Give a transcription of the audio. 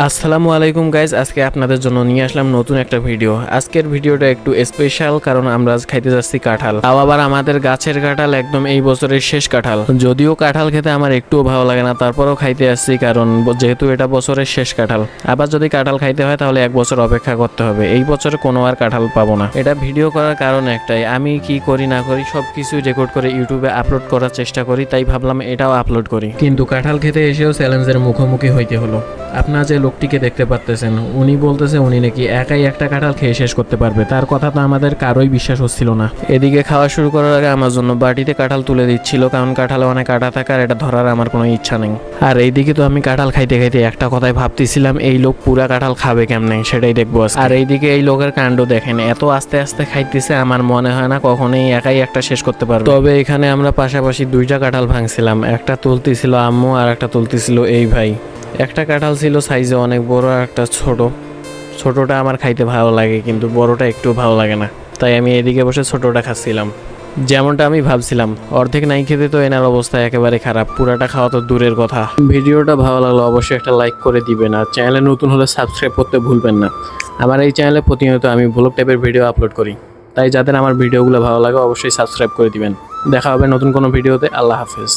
আসসালামু আলাইকুম গাইজ, আজকে আপনাদের জন্য নিয়ে আসলাম নতুন একটা ভিডিও। আজকের ভিডিওটা একটু স্পেশাল, কারণ আমরা আজ খাইতে যাচ্ছি কাঁঠাল। তাও আবার আমাদের গাছের কাঁঠাল, একদম এই বছরের শেষ কাঁঠাল। যদিও কাঁঠাল খেতে আমার একটুও ভালো লাগে না, তারপরেও খাইতে আসছি, কারণ যেহেতু এটা বছরের শেষ কাঁঠাল। আবার যদি কাঁঠাল খাইতে হয় তাহলে 1 বছর অপেক্ষা করতে হবে। এই বছরে কোনো আর কাঁঠাল পাবো না। এটা ভিডিও করার কারণ একটাই, আমি কি করি না করি সবকিছু রেকর্ড করে ইউটিউবে আপলোড করার চেষ্টা করি, তাই ভাবলাম এটাও আপলোড করি। কিন্তু কাঁঠাল খেতে এসেও চ্যালেঞ্জের মুখোমুখি হইতে হলো। আপনার যে লোকটিকে দেখতে পাচ্তেছেন, উনি বলতেছে উনি নাকি একাই একটা কাঁঠাল খেয়ে শেষ করতে পারবে। তার কথা তো আমাদের কারোই বিশ্বাস হচ্ছিল না। এদিকে খাওয়া শুরু করার আগে আমার জন্য বাটিতে কাঁঠাল তুলে দিচ্ছিল, কারণ কাঁঠালে অনেক কাঁটা থাকার এটা ধরার আমার কোনো ইচ্ছা নেই। আর এইদিকে তো আমি কাঁঠাল খাইতে খাইতে একটা কথাই ভাবতেছিলাম, এই লোক পুরা কাঁঠাল খাবে কেমনে, সেটাই দেখবো আজকে। আর এইদিকে এই লোকের কাণ্ড দেখেন, এত আস্তে আস্তে খাইতেছে, আমার মনে হয় না কখনোই একাই একটা শেষ করতে পারবে। তবে এখানে আমরা পাশাপাশি 2টা কাঁঠাল ভাঙছিলাম, একটা তুলতেছিল আম্মু আর একটা তুলতেছিল এই ভাই। একটা কাঁঠাল ছিল সাইজে অনেক বড়, আর একটা ছোটটা আমার খাইতে ভালো লাগে, কিন্তু বড়টা একটু ভালো লাগে না, তাই আমি এদিকে বসে ছোটটা খাচ্ছিলাম। যেমনটা আমি ভাবছিলাম, অর্ধেক নাই খেতে তো এনার অবস্থা একেবারে খারাপ, পুরাটা খাওয়া তো দূরের কথা। ভিডিওটা ভালো লাগলো অবশ্যই একটা লাইক করে দিবেন, আর চ্যানেলে নতুন হলে সাবস্ক্রাইব করতে ভুলবেন না। আমার এই চ্যানেলে প্রতিনিয়ত আমি ব্লগ টাইপের ভিডিও আপলোড করি, তাই যাদের আমার ভিডিওগুলো ভালো লাগে অবশ্যই সাবস্ক্রাইব করে দিবেন। দেখা হবে নতুন কোনো ভিডিওতে। আল্লাহ হাফেজ।